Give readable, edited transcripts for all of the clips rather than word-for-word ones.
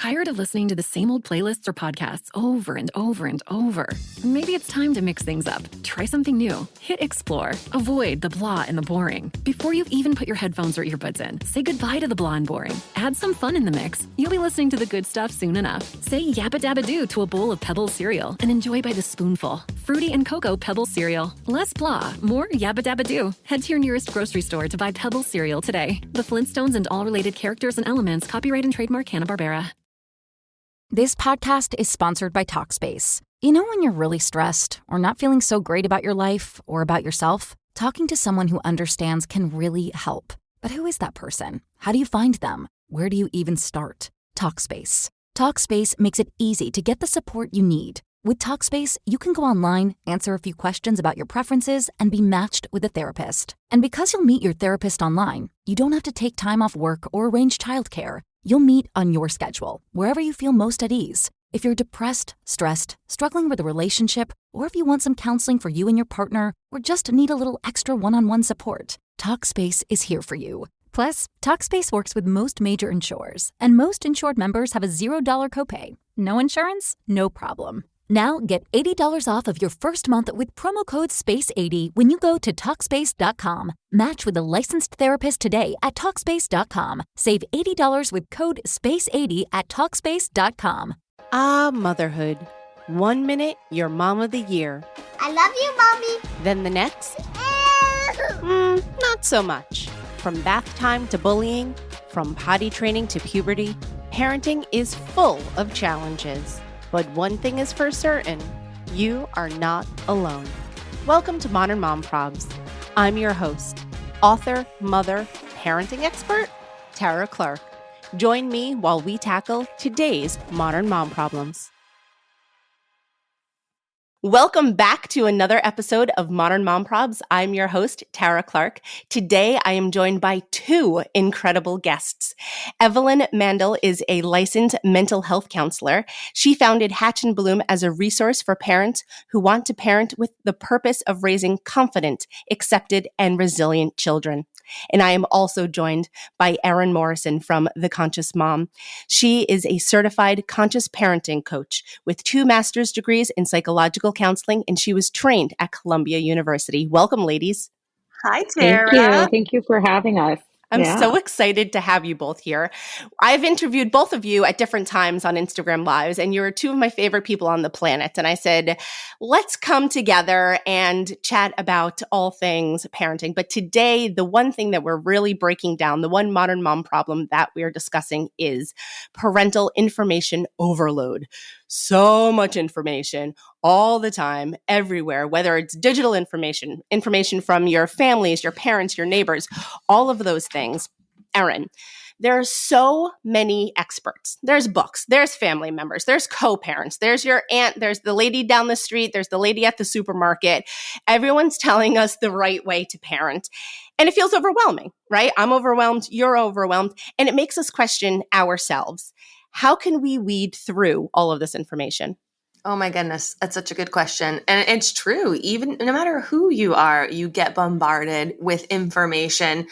Tired of listening to the same old playlists or podcasts over and over and over? Maybe it's time to mix things up. Try something new. Hit explore. Avoid the blah and the boring. Before you've even put your headphones or earbuds in, say goodbye to the blah and boring. Add some fun in the mix. You'll be listening to the good stuff soon enough. Say yabba dabba doo to a bowl of Pebbles cereal and enjoy by the spoonful. Fruity and cocoa Pebbles cereal. Less blah, more yabba dabba doo. Head to your nearest grocery store to buy Pebbles cereal today. The Flintstones and all related characters and elements, copyright and trademark Hanna-Barbera. This podcast is sponsored by Talkspace. You know when you're really stressed or not feeling so great about your life or about yourself? Talking to someone who understands can really help. But who is that person? How do you find them? Where do you even start? Talkspace. Talkspace makes it easy to get the support you need. With Talkspace, you can go online, answer a few questions about your preferences, and be matched with a therapist. And because you'll meet your therapist online, you don't have to take time off work or arrange childcare. You'll meet on your schedule, wherever you feel most at ease. If you're depressed, stressed, struggling with a relationship, or if you want some counseling for you and your partner, or just need a little extra one-on-one support, Talkspace is here for you. Plus, Talkspace works with most major insurers, and most insured members have a $0 copay. No insurance? No problem. Now get $80 off of your first month with promo code SPACE80 when you go to Talkspace.com. Match with a licensed therapist today at Talkspace.com. Save $80 with code SPACE80 at Talkspace.com. Ah, motherhood. 1 minute, you're mom of the year. I love you, Mommy. Then the next, not so much. From bath time to bullying, from potty training to puberty, parenting is full of challenges. But one thing is for certain, you are not alone. Welcome to Modern Mom Probs. I'm your host, author, mother, parenting expert, Tara Clark. Join me while we tackle today's modern mom problems. Welcome back to another episode of Modern Mom Probs. I'm your host, Tara Clark. Today, I am joined by two incredible guests. Evelyn Mendal is a licensed mental health counselor. She founded Hatch and Bloom as a resource for parents who want to parent with the purpose of raising confident, accepted, and resilient children. And I am also joined by Erin Morrison from The Conscious Mom. She is a certified conscious parenting coach with 2 master's degrees in psychological counseling, and she was trained at Columbia University. Welcome, ladies. Hi, Tara. Thank you for having us. I'm so excited to have you both here. I've interviewed both of you at different times on Instagram Lives, and you're 2 of my favorite people on the planet. And I said, let's come together and chat about all things parenting. But today, the one thing that we're really breaking down, the one modern mom problem that we're discussing is parental information overload. So much information all the time, everywhere, whether it's digital information from your families, your parents, your neighbors, all of those things. Erin, there are so many experts. There's books, there's family members, there's co-parents, there's your aunt, there's the lady down the street, there's the lady at the supermarket. Everyone's telling us the right way to parent. And it feels overwhelming, right? I'm overwhelmed, you're overwhelmed, and it makes us question ourselves. How can we weed through all of this information? Oh my goodness, that's such a good question. And it's true. Even no matter who you are, you get bombarded with information,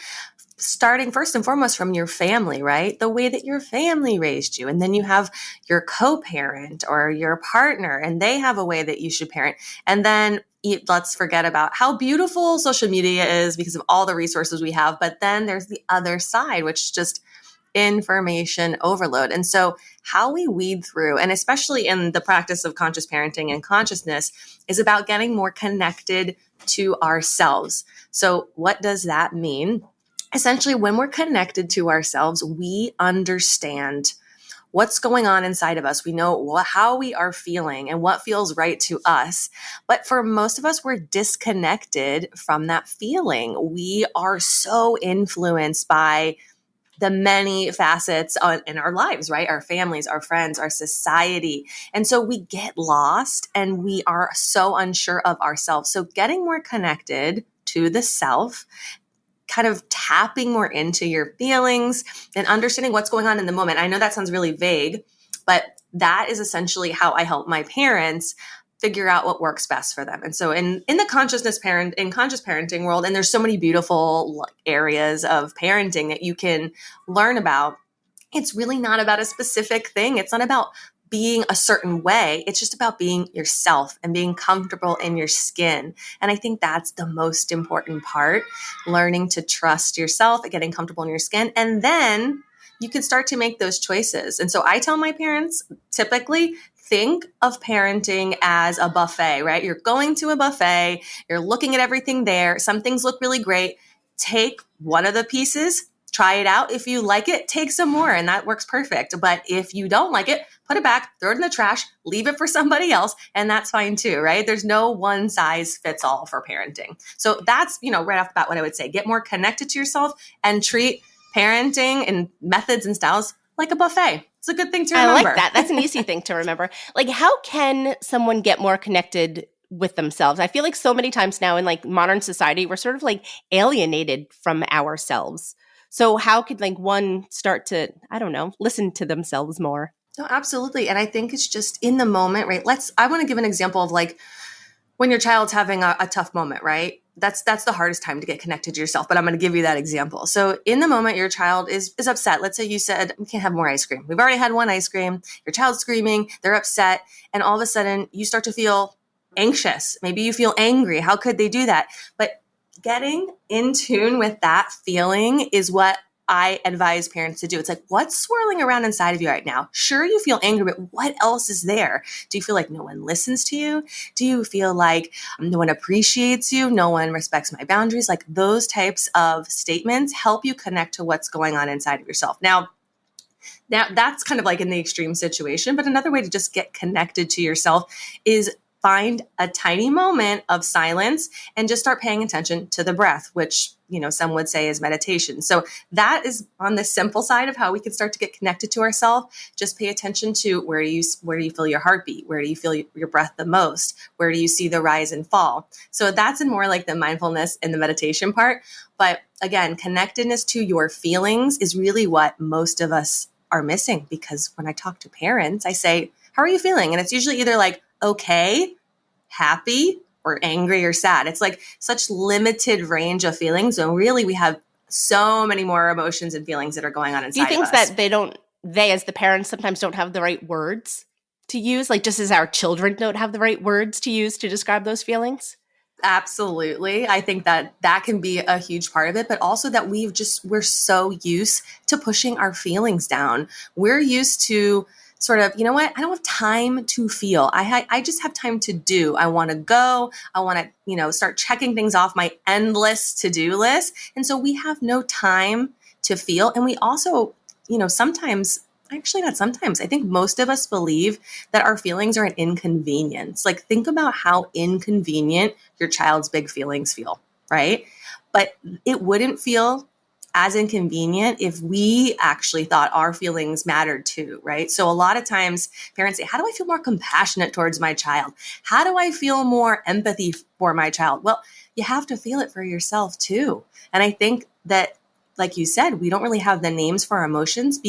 starting first and foremost from your family, right? The way that your family raised you. And then you have your co-parent or your partner, and they have a way that you should parent. And then let's forget about how beautiful social media is because of all the resources we have. But then there's the other side, which is just information overload. And so how we weed through, and especially in the practice of conscious parenting and consciousness, is about getting more connected to ourselves. So what does that mean? Essentially, when we're connected to ourselves, we understand what's going on inside of us. We know how we are feeling and what feels right to us. But for most of us, we're disconnected from that feeling. We are so influenced by the many facets in our lives, right? Our families, our friends, our society. And so we get lost and we are so unsure of ourselves. So getting more connected to the self, kind of tapping more into your feelings and understanding what's going on in the moment. I know that sounds really vague, but that is essentially how I help my parents figure out what works best for them. And so in the conscious parenting world, and there's so many beautiful areas of parenting that you can learn about, it's really not about a specific thing. It's not about being a certain way. It's just about being yourself and being comfortable in your skin. And I think that's the most important part, learning to trust yourself and getting comfortable in your skin. And then you can start to make those choices. And so I tell my parents, typically, think of parenting as a buffet, right? You're going to a buffet, you're looking at everything there. Some things look really great. Take one of the pieces, try it out. If you like it, take some more, and that works perfect. But if you don't like it, put it back, throw it in the trash, leave it for somebody else, and that's fine too, right? There's no one size fits all for parenting. So that's, right off the bat what I would say. Get more connected to yourself and treat parenting and methods and styles like a buffet. It's a good thing to remember. I like that. That's an easy thing to remember. Like, how can someone get more connected with themselves? I feel like so many times now in like modern society, we're sort of like alienated from ourselves. So how could like one start to, I don't know, listen to themselves more? No, absolutely. And I think it's just in the moment, right? I want to give an example of like when your child's having a tough moment, right? That's the hardest time to get connected to yourself, but I'm going to give you that example. So in the moment, your child is upset. Let's say you said, we can't have more ice cream. We've already had one ice cream. Your child's screaming, they're upset. And all of a sudden you start to feel anxious. Maybe you feel angry. How could they do that? But getting in tune with that feeling is what I advise parents to do. It's like, what's swirling around inside of you right now? Sure, you feel angry, but what else is there? Do you feel like no one listens to you? Do you feel like no one appreciates you? No one respects my boundaries? Like those types of statements help you connect to what's going on inside of yourself. Now that's kind of like in the extreme situation, but another way to just get connected to yourself is find a tiny moment of silence and just start paying attention to the breath, which, some would say is meditation. So that is on the simple side of how we can start to get connected to ourselves. Just pay attention to where do you feel your heartbeat? Where do you feel your breath the most? Where do you see the rise and fall? So that's in more like the mindfulness and the meditation part. But again, connectedness to your feelings is really what most of us are missing, because when I talk to parents, I say, how are you feeling? And it's usually either like, okay, happy, or angry or sad. It's like such limited range of feelings. And really we have so many more emotions and feelings that are going on inside of us. Do you think that they as the parents sometimes don't have the right words to use? Like just as our children don't have the right words to use to describe those feelings? Absolutely. I think that can be a huge part of it, but also that we're so used to pushing our feelings down. We're used to sort of, you know what? I don't have time to feel. I just have time to do. I want to go. I want to, start checking things off my endless to-do list. And so we have no time to feel. And we also, sometimes, actually not sometimes, I think most of us believe that our feelings are an inconvenience. Like think about how inconvenient your child's big feelings feel, right? But it wouldn't feel as inconvenient if we actually thought our feelings mattered too, right? So a lot of times parents say, how do I feel more compassionate towards my child? How do I feel more empathy for my child? Well, you have to feel it for yourself too. And I think that, like you said, we don't really have the names for our emotions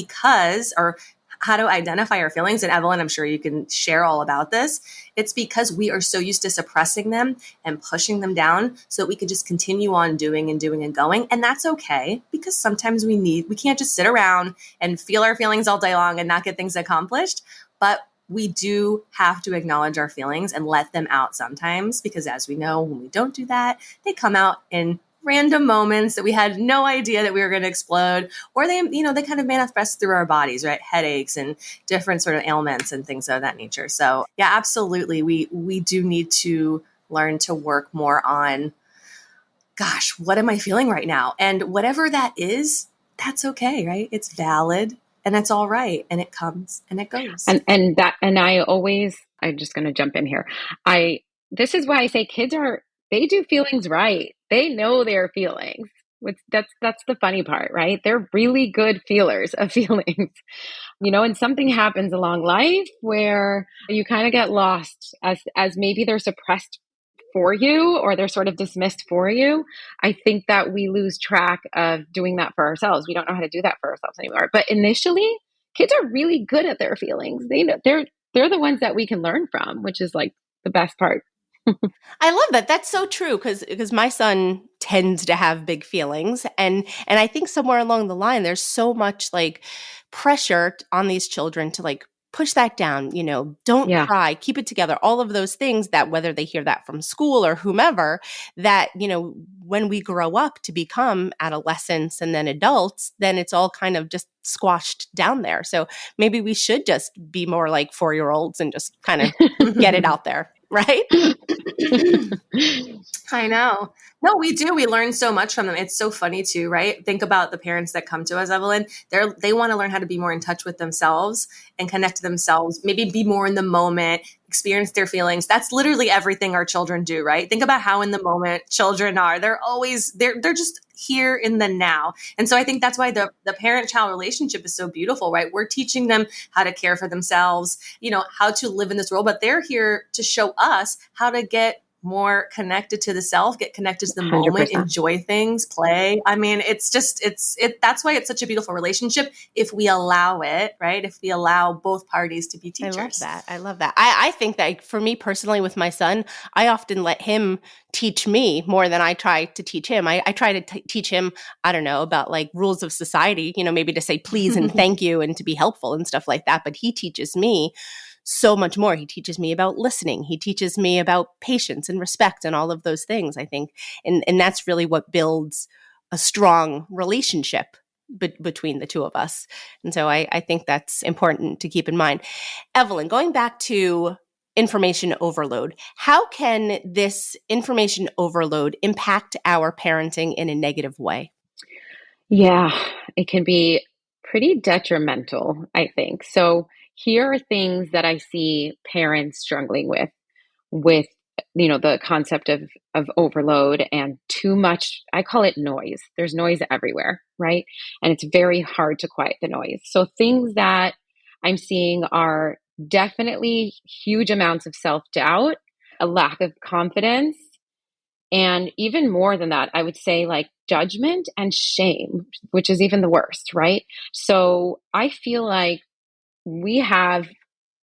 or how to identify our feelings. And Evelyn, I'm sure you can share all about this. It's because we are so used to suppressing them and pushing them down so that we can just continue on doing and going. And that's okay, because sometimes we can't just sit around and feel our feelings all day long and not get things accomplished. But we do have to acknowledge our feelings and let them out sometimes, because as we know, when we don't do that, they come out in random moments that we had no idea that we were going to explode, or they kind of manifest through our bodies, right? Headaches and different sort of ailments and things of that nature. So yeah, absolutely. We do need to learn to work more on, gosh, what am I feeling right now? And whatever that is, that's okay, right? It's valid and it's all right. And it comes and it goes. I'm just going to jump in here. This is why I say they do feelings right. They know their feelings. That's the funny part, right? They're really good feelers of feelings, and something happens along life where you kind of get lost as maybe they're suppressed for you or they're sort of dismissed for you. I think that we lose track of doing that for ourselves. We don't know how to do that for ourselves anymore. But initially, kids are really good at their feelings. They know they're the ones that we can learn from, which is like the best part. I love that. That's so true because my son tends to have big feelings, and I think somewhere along the line there's so much like pressure on these children to like push that down, don't cry, keep it together, all of those things that whether they hear that from school or whomever, that, when we grow up to become adolescents and then adults, then it's all kind of just squashed down there. So maybe we should just be more like 4-year-olds and just kind of get it out there, right? I know. No, we do. We learn so much from them. It's so funny too, right? Think about the parents that come to us, Evelyn. They want to learn how to be more in touch with themselves and connect to themselves, maybe be more in the moment, experience their feelings. That's literally everything our children do, right? Think about how in the moment children are. They're just here in the now. And so I think that's why the parent-child relationship is so beautiful, right? We're teaching them how to care for themselves, how to live in this world, but they're here to show us how to get more connected to the self, get connected to the 100%. moment, enjoy things, play. I mean, that's why it's such a beautiful relationship if we allow it, right? If we allow both parties to be teachers. I love that. I think that for me personally with my son, I often let him teach me more than I try to teach him. I try to teach him, I don't know, about like rules of society, maybe to say please and thank you and to be helpful and stuff like that. But he teaches me so much more. He teaches me about listening. He teaches me about patience and respect and all of those things, I think. And that's really what builds a strong relationship between the two of us. And so I think that's important to keep in mind. Evelyn, going back to information overload, how can this information overload impact our parenting in a negative way? Yeah, it can be pretty detrimental, I think. So here are things that I see parents struggling with the concept of overload and too much. I call it noise. There's noise everywhere, right? And it's very hard to quiet the noise. So things that I'm seeing are definitely huge amounts of self-doubt, a lack of confidence, and even more than that, I would say like judgment and shame, which is even the worst, right? So I feel like we have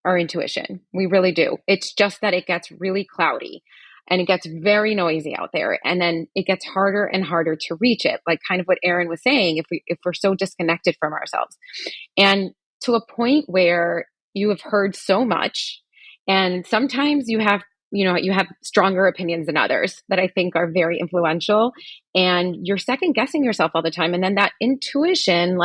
our intuition. We really do. It's just that it gets really cloudy and it gets very noisy out there. And then it gets harder and harder to reach it. Like kind of what Erin was saying, if we're so disconnected from ourselves. And to a point where you have heard so much, and sometimes you have stronger opinions than others that I think are very influential, and you're second guessing yourself all the time. And then that intuition,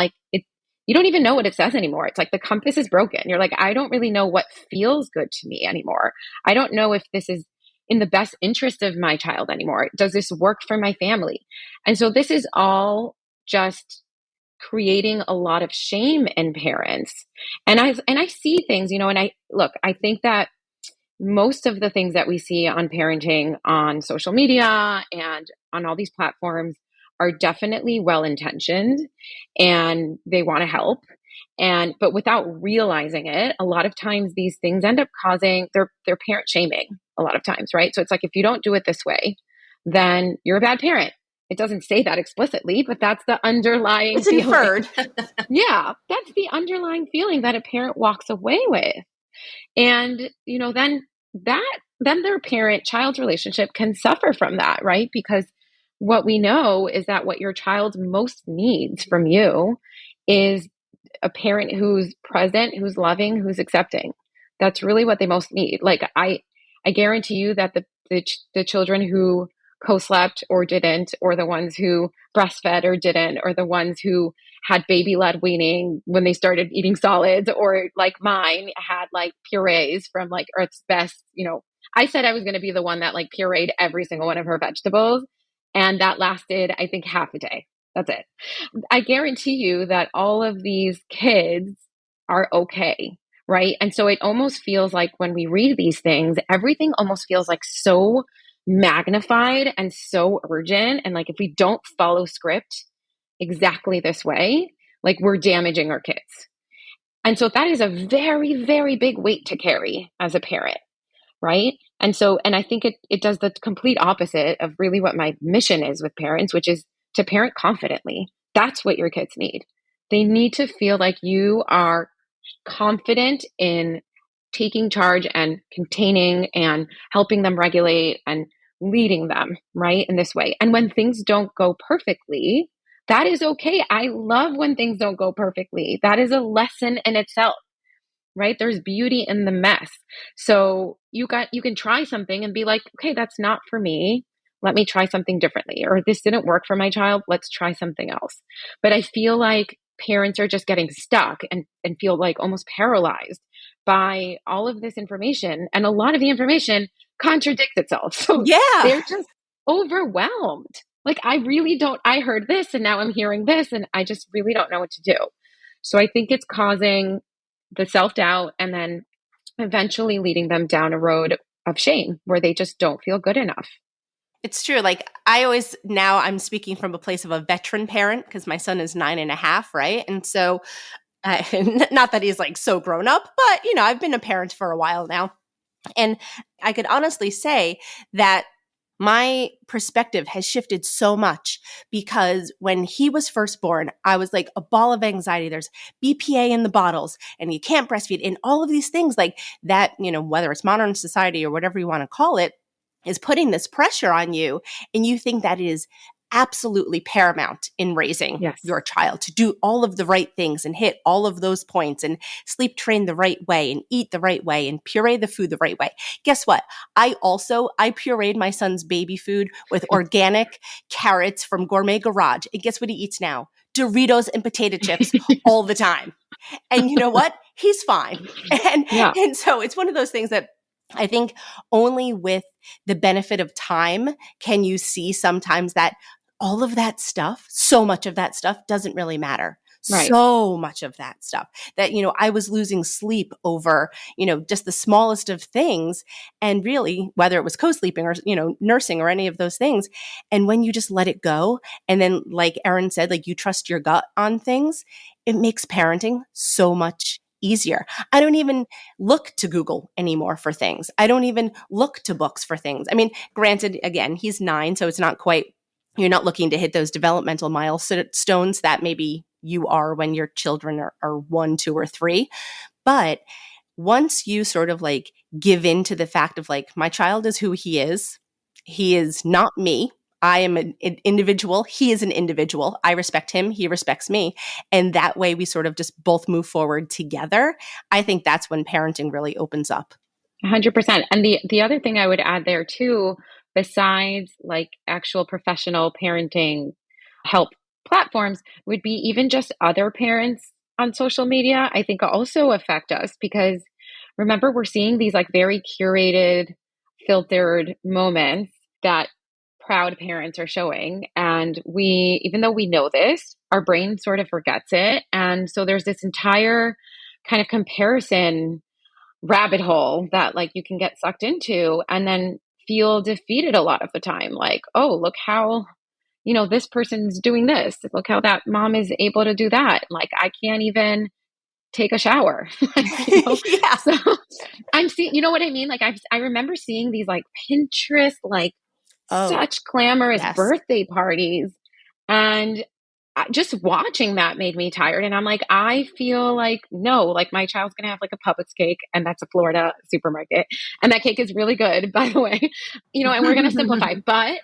you don't even know what it says anymore. It's like the compass is broken. You're like, I don't really know what feels good to me anymore. I don't know if this is in the best interest of my child anymore. Does this work for my family? And so this is all just creating a lot of shame in parents. And I see things, I think that most of the things that we see on parenting on social media and on all these platforms are definitely well-intentioned and they want to help. But without realizing it, a lot of times these things end up causing their parent shaming a lot of times, right? So it's like, if you don't do it this way, then you're a bad parent. It doesn't say that explicitly, but that's the underlying It's inferred. Yeah, that's the underlying feeling that a parent walks away with. And, then their parent-child relationship can suffer from that, right? Because what we know is that what your child most needs from you is a parent who's present, who's loving, who's accepting. That's really what they most need. Like I guarantee you that the children who co-slept or didn't, or the ones who breastfed or didn't, or the ones who had baby-led weaning when they started eating solids, or like mine had like purees from like Earth's Best. I said I was going to be the one that like pureed every single one of her vegetables. And that lasted, I think, half a day. That's it. I guarantee you that all of these kids are okay, right? And so it almost feels like when we read these things, everything almost feels like so magnified and so urgent. And like if we don't follow script exactly this way, like we're damaging our kids. And so that is a very, very big weight to carry as a parent, right? And I think it does the complete opposite of really what my mission is with parents, which is to parent confidently. That's what your kids need. They need to feel like you are confident in taking charge and containing and helping them regulate and leading them, right, in this way. And when things don't go perfectly, That is okay. I love when things don't go perfectly. That is a lesson in itself, right? There's beauty in the mess. So you can try something and be like, okay, that's not for me. Let me try something differently. Or this didn't work for my child. Let's try something else. But I feel like parents are just getting stuck and feel like almost paralyzed by all of this information. And a lot of the information contradicts itself. So Yeah. they're just overwhelmed. Like, I heard this and now I'm hearing this and I just really don't know what to do. So I think it's causing the self-doubt and then eventually leading them down a road of shame where they just don't feel good enough. It's true. Like now I'm speaking from a place of a veteran parent because my son is 9.5, right? And so, not that he's like so grown up, but I've been a parent for a while now. And I could honestly say that my perspective has shifted so much because when he was first born, I was like a ball of anxiety. There's BPA in the bottles and you can't breastfeed and all of these things like that, whether it's modern society or whatever you want to call it, is putting this pressure on you. And you think that is absolutely paramount in raising Yes. your child to do all of the right things and hit all of those points and sleep train the right way and eat the right way and puree the food the right way. Guess what? I pureed my son's baby food with organic carrots from Gourmet Garage. And guess what he eats now? Doritos and potato chips all the time. And you know what? He's fine. And so it's one of those things that I think only with the benefit of time can you see sometimes that all of that stuff, so much of that stuff doesn't really matter. Right. So much of that stuff that, I was losing sleep over, just the smallest of things. And really, whether it was co-sleeping or, nursing or any of those things. And when you just let it go, and then like Erin said, like you trust your gut on things, it makes parenting so much easier. I don't even look to Google anymore for things. I don't even look to books for things. I mean, granted, again, he's 9, so it's not quite, you're not looking to hit those developmental milestones that maybe you are when your children are 1, 2, or 3. But once you sort of like give in to the fact of like, my child is who he is not me. I am an individual. He is an individual. I respect him. He respects me. And that way we sort of just both move forward together. I think that's when parenting really opens up. 100%. And the other thing I would add there too, besides like actual professional parenting help platforms, would be even just other parents on social media, I think also affect us because remember, we're seeing these like very curated, filtered moments that proud parents are showing. And even though we know this, our brain sort of forgets it. And so there's this entire kind of comparison rabbit hole that like you can get sucked into and then feel defeated a lot of the time. Like, oh, look how, this person's doing this. Look how that mom is able to do that. Like, I can't even take a shower. Yeah. So I'm seeing, you know what I mean? Like I remember seeing these like Pinterest, like such glamorous birthday parties. And just watching that made me tired. And I'm like, I feel like, no, like my child's going to have like a Publix cake and that's a Florida supermarket. And that cake is really good, by the way, and we're going to simplify, but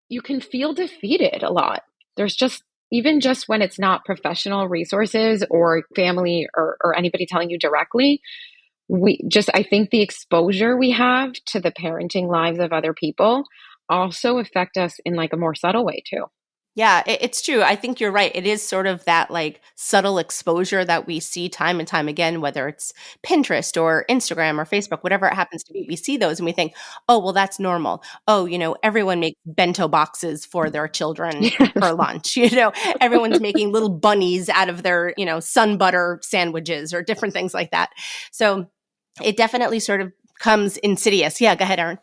you can feel defeated a lot. There's even just when it's not professional resources or family or anybody telling you directly, I think the exposure we have to the parenting lives of other people also affect us in like a more subtle way too. Yeah, it's true. I think you're right. It is sort of that like subtle exposure that we see time and time again, whether it's Pinterest or Instagram or Facebook, whatever it happens to be. We see those and we think, oh, well, that's normal. Oh, everyone makes bento boxes for their children for lunch. Everyone's making little bunnies out of their, sun butter sandwiches or different things like that. So it definitely sort of comes insidious. Yeah, go ahead, Erin.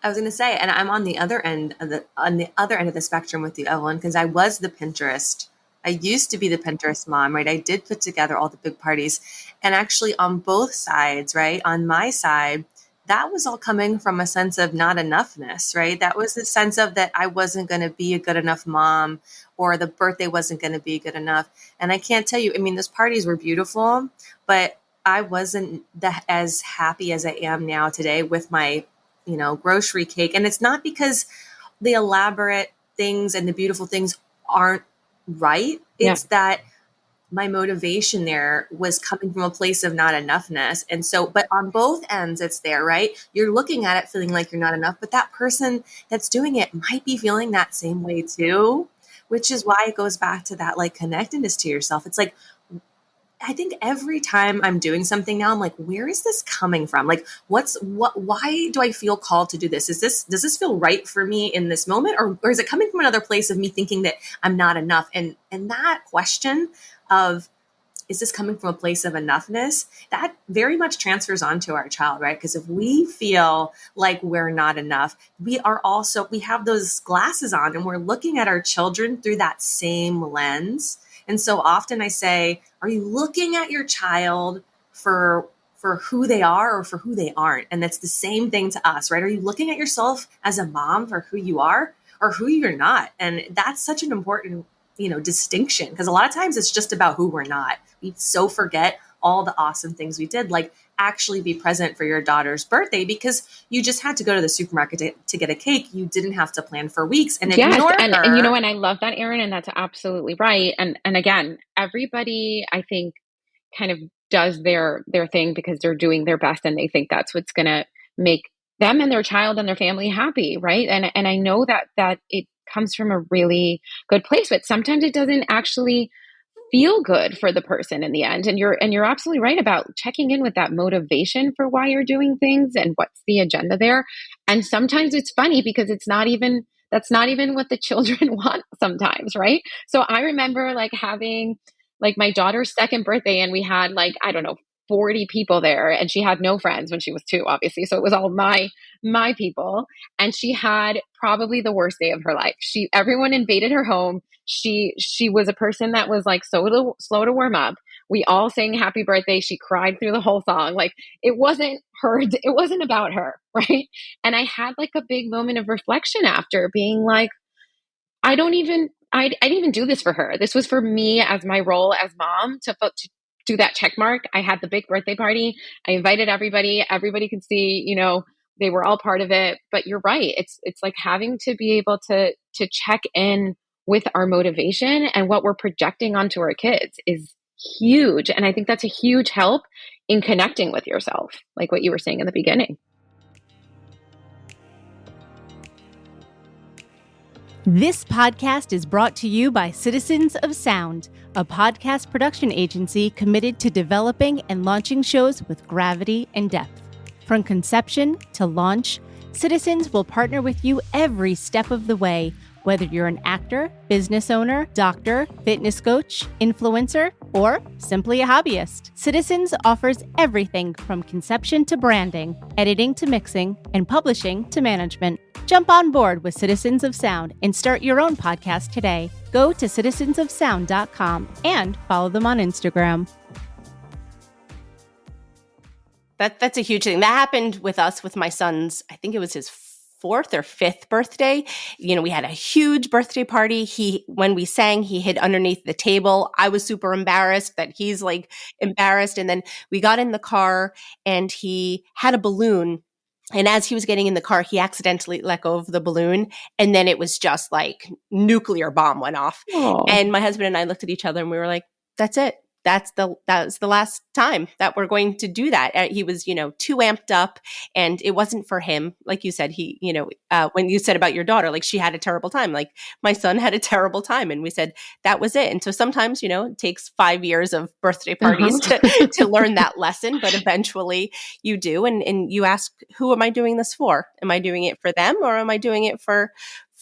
I was going to say, and I'm on the other end of the spectrum with you, Evelyn, because I was the Pinterest. I used to be the Pinterest mom, right? I did put together all the big parties, and actually on both sides, right? On my side, that was all coming from a sense of not enoughness, right? That was the sense of that I wasn't going to be a good enough mom, or the birthday wasn't going to be good enough. And I can't tell you, I mean, those parties were beautiful, but I wasn't as happy as I am now today with my grocery cake. And it's not because the elaborate things and the beautiful things aren't right. Yeah. It's that my motivation there was coming from a place of not enoughness. And so, but on both ends, it's there, right? You're looking at it feeling like you're not enough, but that person that's doing it might be feeling that same way too, which is why it goes back to that like connectedness to yourself. It's like, I think every time I'm doing something now, I'm like, where is this coming from? Like, why do I feel called to do this? Does this feel right for me in this moment? Or is it coming from another place of me thinking that I'm not enough? And that question of, is this coming from a place of enoughness? That very much transfers onto our child, right? Because if we feel like we're not enough, we have those glasses on and we're looking at our children through that same lens. And so often I say, are you looking at your child for who they are or for who they aren't? And that's the same thing to us, right? Are you looking at yourself as a mom for who you are or who you're not? And that's such an important distinction, because a lot of times it's just about who we're not. We so forget all the awesome things we did, like actually be present for your daughter's birthday because you just had to go to the supermarket to get a cake. You didn't have to plan for weeks and ignore her. And I love that, Erin, and that's absolutely right. And again, everybody, I think, kind of does their thing because they're doing their best and they think that's what's going to make them and their child and their family happy, right? And I know that it comes from a really good place, but sometimes it doesn't actually feel good for the person in the end. And you're absolutely right about checking in with that motivation for why you're doing things and what's the agenda there. And sometimes it's funny because that's not even what the children want sometimes, right? So I remember like having like my daughter's second birthday and we had like, I don't know, 40 people there, and she had no friends when she was 2, obviously. So it was all my people. And she had probably the worst day of her life. Everyone invaded her home. She was a person that was like slow to warm up. We all sang happy birthday. She cried through the whole song. Like it wasn't her. It wasn't about her. Right. And I had like a big moment of reflection after being like, I didn't even do this for her. This was for me as my role as mom to do that check mark. I had the big birthday party. I invited everybody. Everybody could see, they were all part of it. But you're right. It's like having to be able to check in with our motivation and what we're projecting onto our kids is huge. And I think that's a huge help in connecting with yourself, like what you were saying in the beginning. This podcast is brought to you by Citizens of Sound, a podcast production agency committed to developing and launching shows with gravity and depth. From conception to launch, Citizens will partner with you every step of the way, whether you're an actor, business owner, doctor, fitness coach, influencer, or simply a hobbyist. Citizens offers everything from conception to branding, editing to mixing, and publishing to management. Jump on board with Citizens of Sound and start your own podcast today. Go to citizensofsound.com and follow them on Instagram. That's a huge thing. That happened with us with my son's, I think it was his 4th or 5th birthday. We had a huge birthday party. When we sang, he hid underneath the table. I was super embarrassed that he's like embarrassed. And then we got in the car and he had a balloon. And as he was getting in the car, he accidentally let go of the balloon. And then it was just like nuclear bomb went off. Aww. And my husband and I looked at each other and we were like, that's it. That was the last time that we're going to do that. He was, too amped up, and it wasn't for him. Like you said, when you said about your daughter, like she had a terrible time, like my son had a terrible time, and we said that was it. And so sometimes, it takes 5 years of birthday parties to learn that lesson, but eventually you do. And you ask, who am I doing this for? Am I doing it for them, or am I doing it for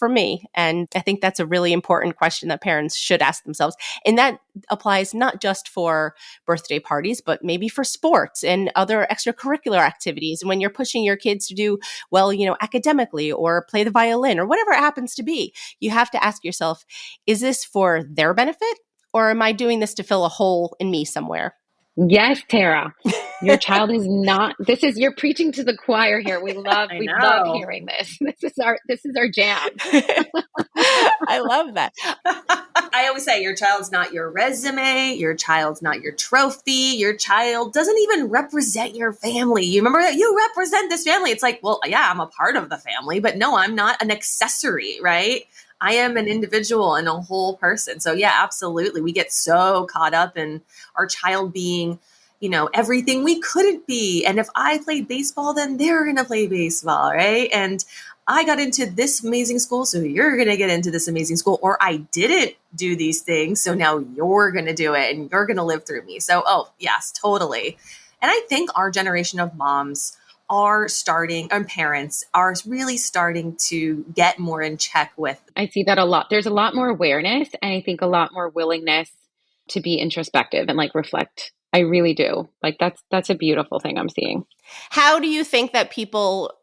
me? And I think that's a really important question that parents should ask themselves. And that applies not just for birthday parties, but maybe for sports and other extracurricular activities. And when you're pushing your kids to do well, academically or play the violin or whatever it happens to be, you have to ask yourself, is this for their benefit, or am I doing this to fill a hole in me somewhere? Yes, Tara, your child is not, you're preaching to the choir here. We love hearing this. This is our jam. I love that. I always say your child's not your resume. Your child's not your trophy. Your child doesn't even represent your family. You remember that you represent this family. It's like, well, yeah, I'm a part of the family, but no, I'm not an accessory, right? I am an individual and a whole person. So yeah, absolutely. We get so caught up in our child being, everything we couldn't be. And if I played baseball, then they're going to play baseball, right? And I got into this amazing school, so you're going to get into this amazing school. Or I didn't do these things, so now you're going to do it and you're going to live through me. So, oh, yes, totally. And I think our generation of moms and parents are really starting to get more in check with. I see that a lot. There's a lot more awareness, and I think a lot more willingness to be introspective and like reflect. I really do. Like that's a beautiful thing I'm seeing. How do you think that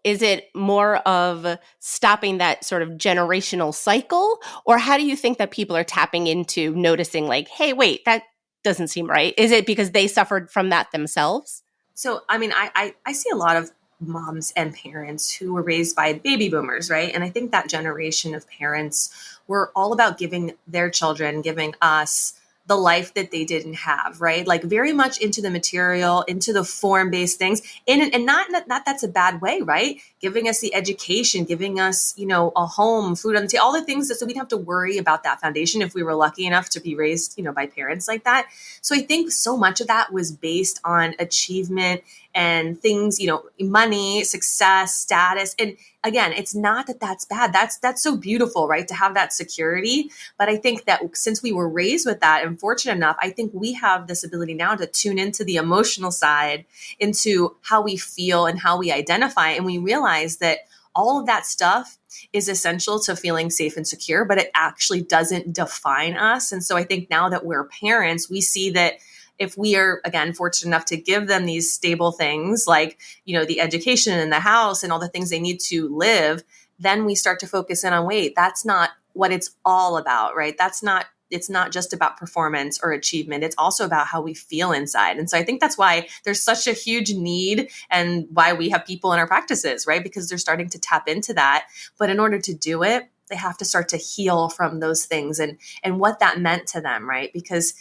is it more of stopping that sort of generational cycle? Or how do you think that people are tapping into noticing like, hey, wait, that doesn't seem right? Is it because they suffered from that themselves? So, I mean, I see a lot of moms and parents who were raised by baby boomers, right? And I think that generation of parents were all about giving their children, giving us the life that they didn't have, right? Like very much into the material, into the form-based things. And not that's a bad way, right? Giving us the education, giving us, a home, food on the table, all the things so we don't have to worry about that foundation if we were lucky enough to be raised, by parents like that. So I think so much of that was based on achievement and things, money, success, status. And again, it's not that that's bad. That's so beautiful, right? To have that security. But I think that since we were raised with that and fortunate enough, I think we have this ability now to tune into the emotional side, into how we feel and how we identify. And we realize that all of that stuff is essential to feeling safe and secure, but it actually doesn't define us. And so I think now that we're parents, we see that if we are, again, fortunate enough to give them these stable things like, the education and the house and all the things they need to live, then we start to focus in on, wait, that's not what it's all about, right? It's not just about performance or achievement. It's also about how we feel inside. And so I think that's why there's such a huge need and why we have people in our practices, right? Because they're starting to tap into that. But in order to do it, they have to start to heal from those things and what that meant to them, right? Because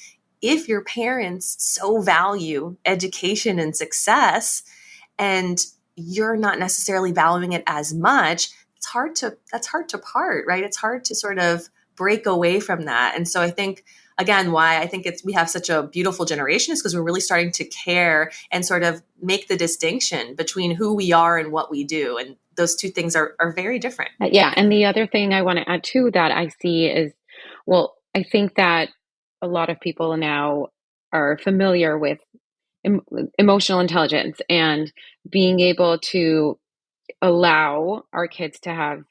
if your parents so value education and success and you're not necessarily valuing it as much, that's hard to part, right? It's hard to sort of break away from that. And so I think, again, why I think we have such a beautiful generation is because we're really starting to care and sort of make the distinction between who we are and what we do. And those two things are very different. Yeah. And the other thing I want to add to that I see is, well, I think that a lot of people now are familiar with emotional intelligence and being able to allow our kids to have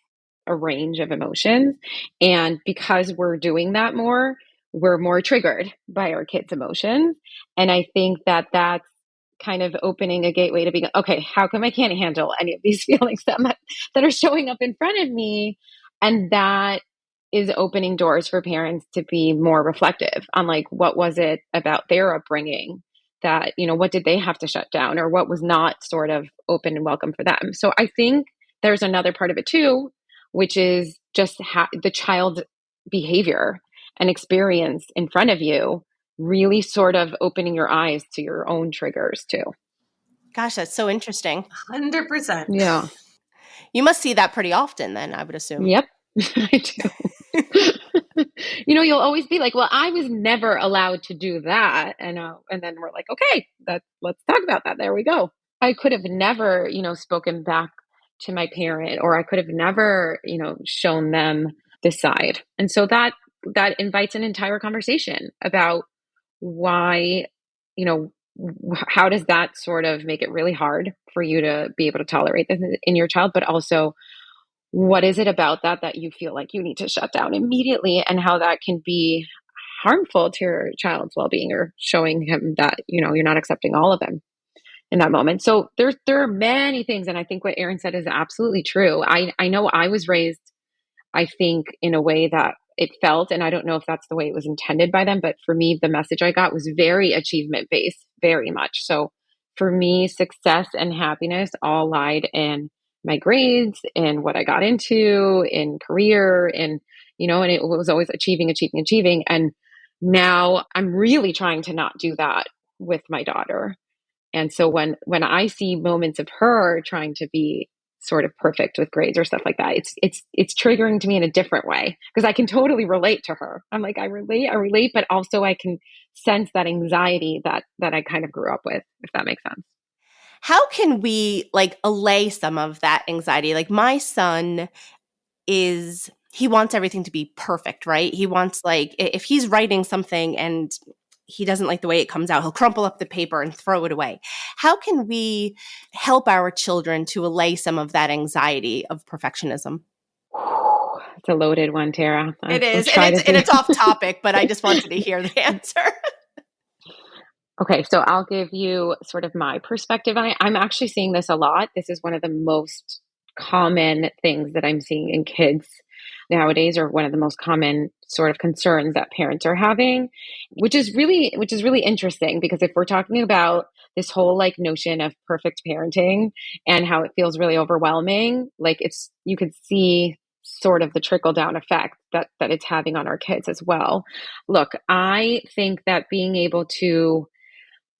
a range of emotions. And because we're doing that more, we're more triggered by our kids' emotions. And I think that that's kind of opening a gateway to being, okay, how come I can't handle any of these feelings that are showing up in front of me? And that is opening doors for parents to be more reflective on like, what was it about their upbringing that, what did they have to shut down or what was not sort of open and welcome for them? So I think there's another part of it too, which is just the child's behavior and experience in front of you, really sort of opening your eyes to your own triggers too. Gosh, that's so interesting. 100%. Yeah. You must see that pretty often then, I would assume. Yep, I do. You'll always be like, well, I was never allowed to do that. And then we're like, okay, let's talk about that. There we go. I could have never, spoken back to my parent, or I could have never, shown them this side. And so that invites an entire conversation about why, how does that sort of make it really hard for you to be able to tolerate this in your child, but also what is it about that you feel like you need to shut down immediately, and how that can be harmful to your child's well-being, or showing him that, you're not accepting all of him in that moment. So there are many things. And I think what Erin said is absolutely true. I know I was raised, I think, in a way that it felt, and I don't know if that's the way it was intended by them, but for me, the message I got was very achievement based, very much. So for me, success and happiness all lied in my grades and what I got into in career, and it was always achieving. And now I'm really trying to not do that with my daughter. And so when I see moments of her trying to be sort of perfect with grades or stuff like that. It's triggering to me in a different way because I can totally relate to her. I'm like, I relate, but also I can sense that anxiety that I kind of grew up with, if that makes sense. How can we like allay some of that anxiety? Like my son he wants everything to be perfect, right? He wants like if he's writing something and he doesn't like the way it comes out, he'll crumple up the paper and throw it away. How can we help our children to allay some of that anxiety of perfectionism? It's a loaded one, Tara. It is, and it's off topic, but I just wanted to hear the answer. Okay, so I'll give you sort of my perspective on it. I'm actually seeing this a lot. This is one of the most common things that I'm seeing in kids nowadays, or one of the most common sort of concerns that parents are having, which is really interesting because if we're talking about this whole like notion of perfect parenting and how it feels really overwhelming, like you could see sort of the trickle down effect that it's having on our kids as well. Look, I think that being able to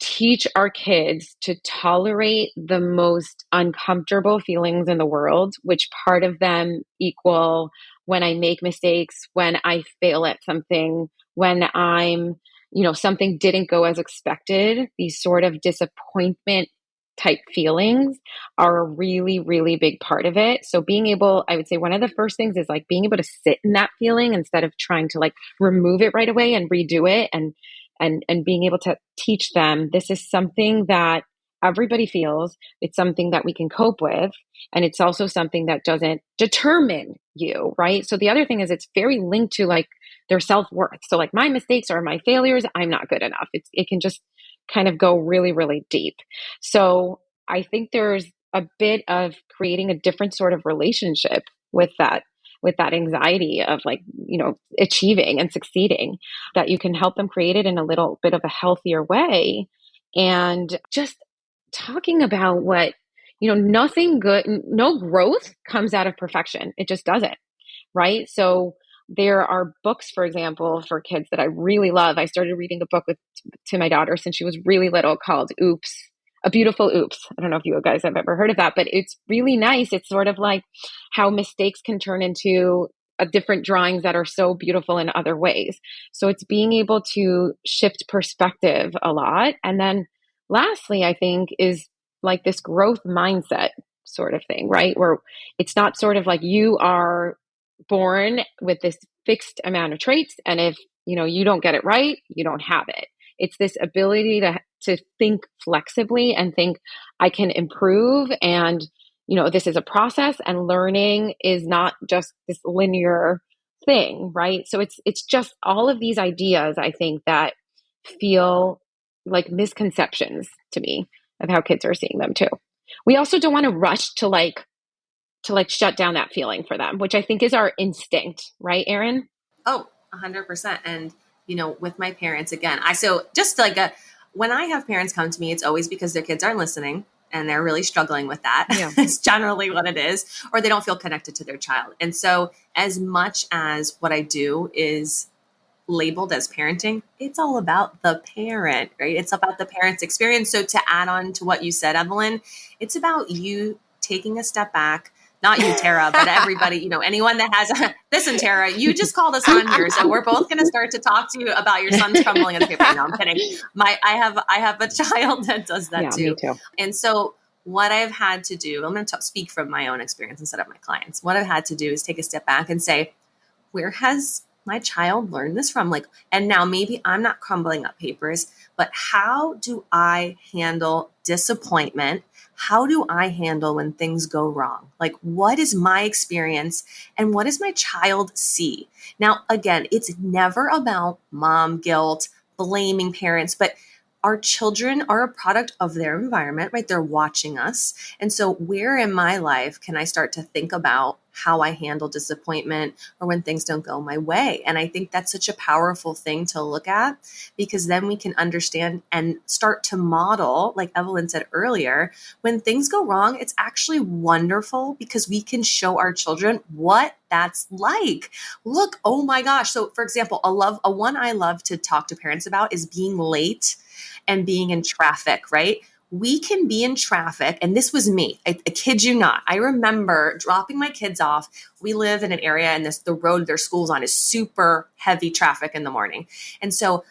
teach our kids to tolerate the most uncomfortable feelings in the world, which part of them equal when I make mistakes, when I fail at something, when something didn't go as expected, these sort of disappointment type feelings are a really, really big part of it. So I would say one of the first things is like being able to sit in that feeling instead of trying to like remove it right away and redo it, and being able to teach them this is something that everybody feels. It's something that we can cope with. And it's also something that doesn't determine you, right? So the other thing is it's very linked to like their self-worth. So like my mistakes or my failures, I'm not good enough. It can just kind of go really, really deep. So I think there's a bit of creating a different sort of relationship with that anxiety of like, achieving and succeeding, that you can help them create it in a little bit of a healthier way. And just talking about nothing good, no growth comes out of perfection. It just doesn't. Right. So there are books, for example, for kids that I really love. I started reading a book to my daughter since she was really little called Oops, A Beautiful Oops. I don't know if you guys have ever heard of that, but it's really nice. It's sort of like how mistakes can turn into different drawings that are so beautiful in other ways. So it's being able to shift perspective a lot. And then lastly, I think is like this growth mindset sort of thing, right? Where it's not sort of like you are born with this fixed amount of traits. And if, you don't get it right, you don't have it. It's this ability to think flexibly and think I can improve. And, this is a process, and learning is not just this linear thing, right? So it's just all of these ideas, I think, that feel like misconceptions to me of how kids are seeing them too. We also don't want to rush to shut down that feeling for them, which I think is our instinct, right, Erin? Oh, 100%. And, with my parents, again, when I have parents come to me, it's always because their kids aren't listening and they're really struggling with that. Yeah. It's generally what it is, or they don't feel connected to their child. And so as much as what I do is labeled as parenting, it's all about the parent, right? It's about the parent's experience. So to add on to what you said, Evelyn, it's about you taking a step back. Not you, Tara, but everybody, anyone that has listen, Tara, you just called us on here. So we're both going to start to talk to you about your son's crumbling in the paper. No, I'm kidding. I have a child that does that too. Me too. And so what I've had to do, I'm going to speak from my own experience instead of my clients. What I've had to do is take a step back and say, where has my child learned this from? And now maybe I'm not crumbling up papers, but how do I handle disappointment? How do I handle when things go wrong? Like, what is my experience and what does my child see? Now, again, it's never about mom guilt, blaming parents, but our children are a product of their environment, right? They're watching us. And so where in my life can I start to think about how I handle disappointment or when things don't go my way? And I think that's such a powerful thing to look at, because then we can understand and start to model, like Evelyn said earlier, when things go wrong, it's actually wonderful because we can show our children what that's like. Look, oh my gosh. So for example, one I love to talk to parents about is being late and being in traffic, right? we can be in traffic. And this was me. I kid you not. I remember dropping my kids off. We live in an area and the road their school's on is super heavy traffic in the morning. And so,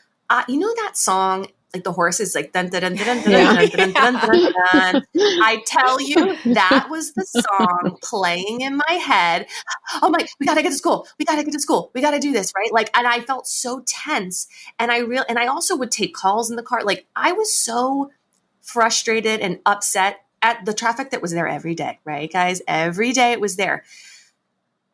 you know that song, like the horses, like dun dun dun dun dun dun dun dun dun dun. I tell you, that was the song playing in my head. Oh my, we gotta get to school. We gotta get to school. We gotta do this, right? Like, and I felt so tense. And I also would take calls in the car. Like, I was so frustrated and upset at the traffic that was there every day, right, guys? Every day it was there.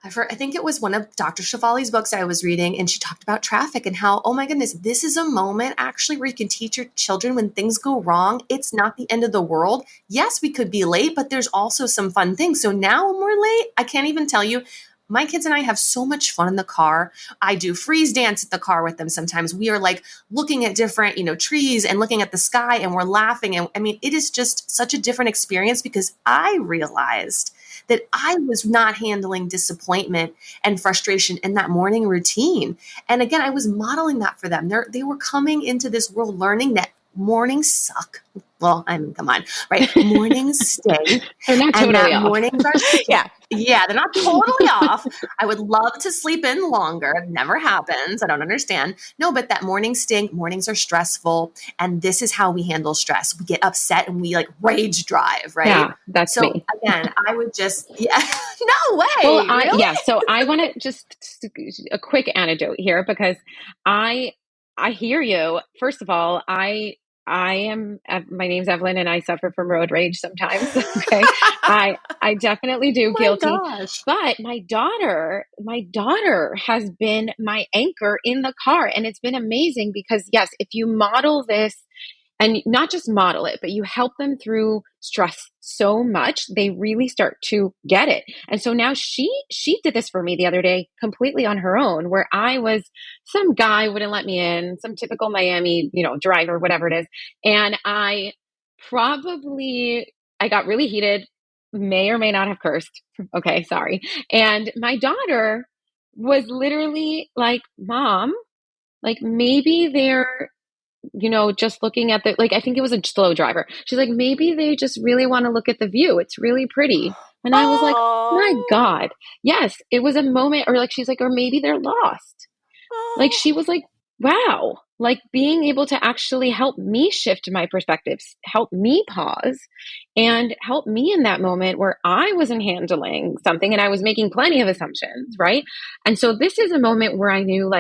I think it was one of Dr. Shefali's books I was reading, and she talked about traffic and how, oh my goodness, this is a moment actually where you can teach your children when things go wrong. It's not the end of the world. Yes, we could be late, but there's also some fun things. So now when we're late, I can't even tell you, my kids and I have so much fun in the car. I do freeze dance at the car with them. Sometimes we are like looking at different, trees and looking at the sky, and we're laughing. And I mean, it is just such a different experience because I realized that I was not handling disappointment and frustration in that morning routine. And again, I was modeling that for them. They were coming into this world learning that mornings suck. Well, I mean, come on, right? Mornings stink. They're not and totally that off. mornings are yeah, they're not totally off. I would love to sleep in longer. It never happens. I don't understand. No, but that mornings stink. Mornings are stressful. And this is how we handle stress. We get upset and we like rage drive, right? Yeah, that's me. Again, I would just, no way. Well, really? So I want to just a quick anecdote here because I hear you. First of all, my name's Evelyn and I suffer from road rage sometimes. Okay. I definitely do. Oh guilty. gosh. But my daughter has been my anchor in the car. And it's been amazing because yes, if you model this and not just model it, but you help them through stress so much, they really start to get it. And so now she did this for me the other day completely on her own, where some guy wouldn't let me in, some typical Miami, driver, whatever it is. And I got really heated, may or may not have cursed. Okay, sorry. And my daughter was literally like, Mom, like maybe they're just looking at I think it was a slow driver. She's like, maybe they just really want to look at the view. It's really pretty. And I was like, my God. Yes, it was a moment. Or she's like, or maybe they're lost. Like, she was like, wow, like being able to actually help me shift my perspectives, help me pause and help me in that moment where I wasn't handling something and I was making plenty of assumptions. Right. And so this is a moment where I knew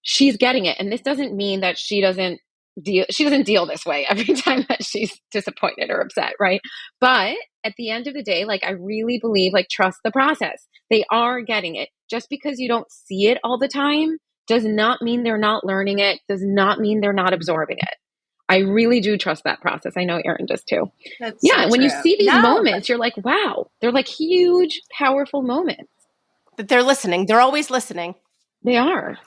she's getting it. And this doesn't mean that she doesn't deal this way every time that she's disappointed or upset, right? But at the end of the day, I really believe, trust the process. They are getting it. Just because you don't see it all the time does not mean they're not learning it, does not mean they're not absorbing it. I really do trust that process. I know Erin does too. That's when true. you see these moments, you're like, wow, they're huge, powerful moments. That they're listening. They're always listening. They are.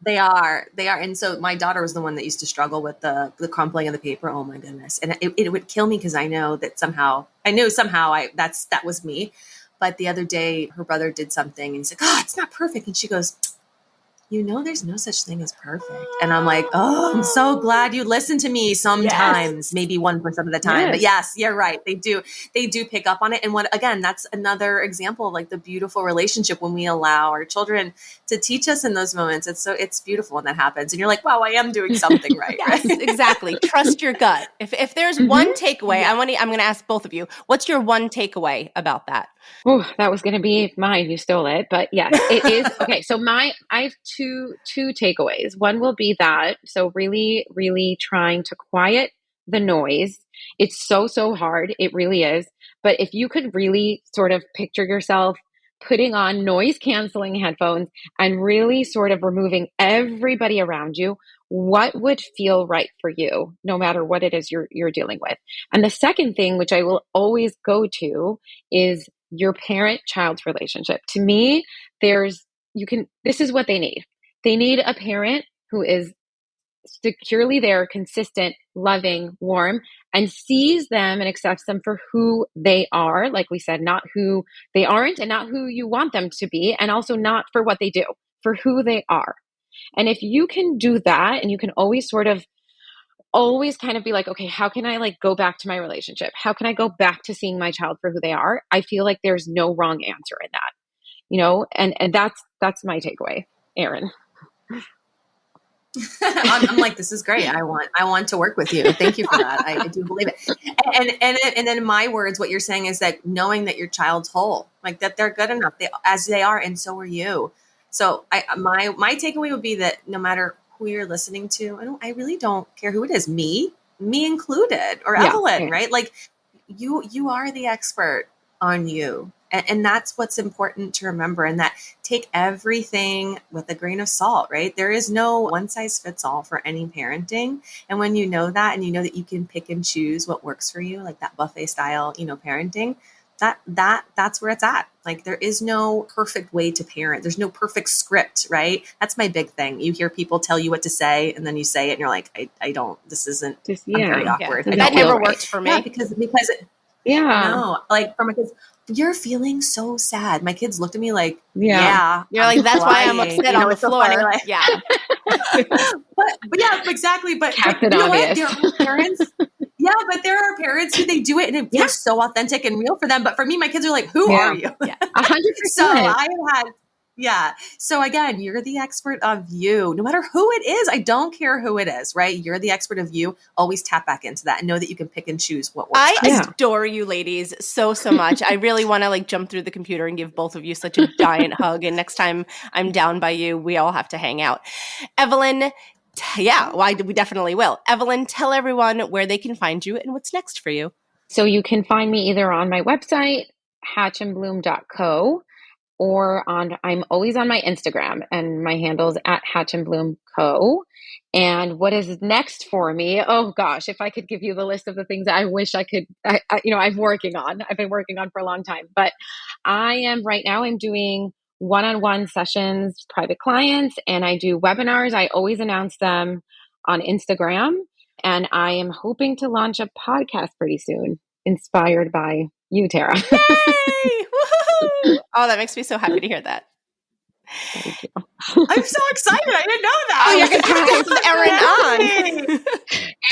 They are. And so my daughter was the one that used to struggle with the crumpling of the paper. Oh my goodness. And it would kill me because I know that somehow that was me. But the other day her brother did something and he's like, oh, it's not perfect. And she goes, there's no such thing as perfect. And I'm like, oh, I'm so glad you listen to me sometimes, maybe 1% of the time. Yes. But yes, you're right. They do pick up on it. And that's another example of the beautiful relationship when we allow our children to teach us in those moments. It's beautiful when that happens. And you're like, wow, I am doing something right. Yes, right? Exactly. Trust your gut. If there's one takeaway, I'm going to ask both of you, what's your one takeaway about that? Oh, that was going to be mine. You stole it, but yes, it is. Okay. So I have two takeaways. One will be that. So really, really trying to quiet the noise. It's so hard. It really is. But if you could really sort of picture yourself putting on noise canceling headphones and really sort of removing everybody around you, what would feel right for you, no matter what it is you're dealing with? And the second thing, which I will always go to, is your parent-child relationship. To me, this is what they need. They need a parent who is securely there, consistent, loving, warm, and sees them and accepts them for who they are. Like we said, not who they aren't and not who you want them to be, and also not for what they do, for who they are. And if you can do that, and you can always sort of always kind of be like, okay, how can I like go back to my relationship? How can I go back to seeing my child for who they are? I feel like there's no wrong answer in that, you know, and that's my takeaway, Erin. I'm like, this is great. I want to work with you. Thank you for that. I do believe it. And then in my words, what you're saying is that knowing that your child's whole, like that they're good enough as they are, and so are you. So my takeaway would be that no matter who you're listening to, I really don't care who it is, me included, or Evelyn, right? Like you are the expert on you. And that's what's important to remember, and that take everything with a grain of salt, right? There is no one size fits all for any parenting. And when you know that, and you know that you can pick and choose what works for you, like that buffet style, parenting, that's where it's at. Like there is no perfect way to parent. There's no perfect script, right? That's my big thing. You hear people tell you what to say, and then you say it and you're like, I don't, this isn't, I'm very awkward. Yeah. That never worked for me. Yeah, because no, like for my kids, you're feeling so sad. My kids looked at me like, yeah. You're like, that's why I'm upset on the floor. So funny, like, yeah. but yeah, exactly. But Captain you know Obvious. what? There are parents. Yeah, but there are parents who they do it and it feels so authentic and real for them. But for me, my kids are like, who are you? Yeah. 100%. So I have had, So again, you're the expert of you, no matter who it is. I don't care who it is, right? You're the expert of you. Always tap back into that and know that you can pick and choose what works. I adore you ladies so much. I really want to like jump through the computer and give both of you such a giant hug. And next time I'm down by you, we all have to hang out. Evelyn, we definitely will. Evelyn, tell everyone where they can find you and what's next for you. So you can find me either on my website, hatchandbloom.co, or I'm always on my Instagram, and my handle's at hatchandbloomco. And what is next for me? Oh gosh, if I could give you the list of the things I wish I could, I've been working on for a long time, but I'm doing one-on-one sessions, private clients, and I do webinars. I always announce them on Instagram, and I am hoping to launch a podcast pretty soon, inspired by you, Tara. Yay! Woohoo! Oh, that makes me so happy to hear that. Thank you. I'm so excited. I didn't know that. Oh, you're going to have Erin on.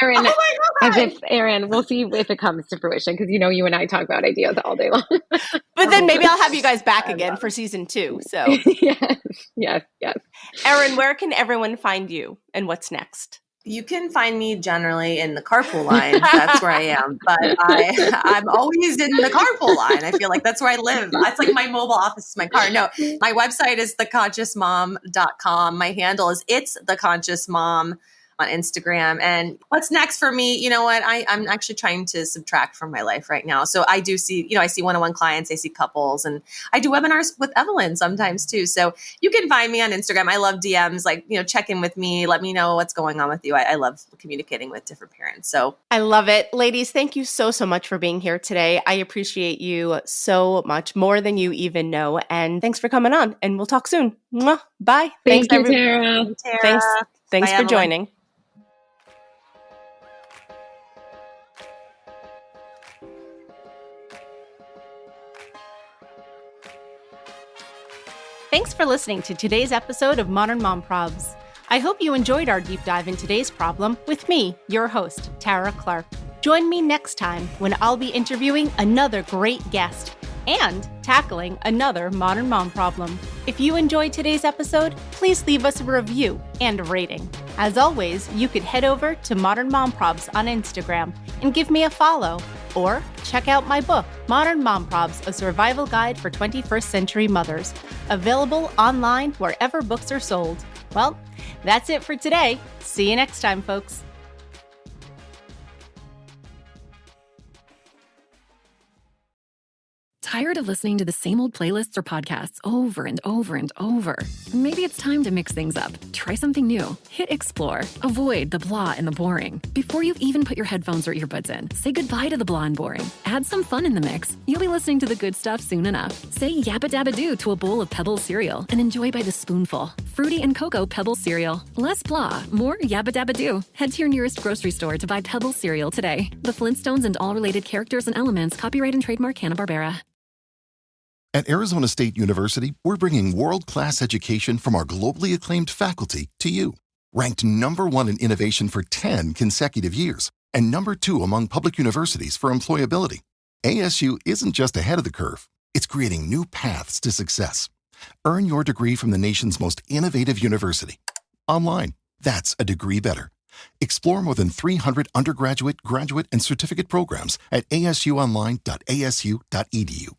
Erin, oh my God. as if Erin, we'll see if it comes to fruition, because you and I talk about ideas all day long. But then maybe I'll have you guys back again for season 2. So yes. Erin, where can everyone find you and what's next? You can find me generally in the carpool line. That's where I am. But I'm always in the carpool line. I feel like that's where I live. That's like my mobile office is my car. No, my website is theconsciousmom.com. My handle is It's The Conscious Mom on Instagram. And what's next for me? You know what? I'm actually trying to subtract from my life right now. So I do see, I see one-on-one clients, I see couples, and I do webinars with Evelyn sometimes too. So you can find me on Instagram. I love DMs, check in with me. Let me know what's going on with you. I love communicating with different parents. So I love it. Ladies, thank you so much for being here today. I appreciate you so much, more than you even know. And thanks for coming on, and we'll talk soon. Mwah. Bye. Thank you, Tara. Thanks Bye, for Evelyn. joining. Thanks for listening to today's episode of Modern Mom Probs. I hope you enjoyed our deep dive in today's problem with me, your host, Tara Clark. Join me next time when I'll be interviewing another great guest and tackling another modern mom problem. If you enjoyed today's episode, please leave us a review and a rating. As always, you could head over to Modern Mom Probs on Instagram and give me a follow, or check out my book, Modern Mom Probs, A Survival Guide for 21st Century Mothers, available online wherever books are sold. Well, that's it for today. See you next time, folks. Tired of listening to the same old playlists or podcasts over and over and over? Maybe it's time to mix things up. Try something new. Hit explore. Avoid the blah and the boring. Before you've even put your headphones or earbuds in, say goodbye to the blah and boring. Add some fun in the mix. You'll be listening to the good stuff soon enough. Say yappa dabba doo to a bowl of Pebbles cereal and enjoy by the spoonful. Fruity and cocoa Pebbles cereal. Less blah, more yappa dabba doo. Head to your nearest grocery store to buy Pebbles cereal today. The Flintstones and all related characters and elements, copyright and trademark Hanna-Barbera. At Arizona State University, we're bringing world-class education from our globally acclaimed faculty to you. Ranked number 1 in innovation for 10 consecutive years, and number 2 among public universities for employability. ASU isn't just ahead of the curve, it's creating new paths to success. Earn your degree from the nation's most innovative university. Online, that's a degree better. Explore more than 300 undergraduate, graduate, and certificate programs at asuonline.asu.edu.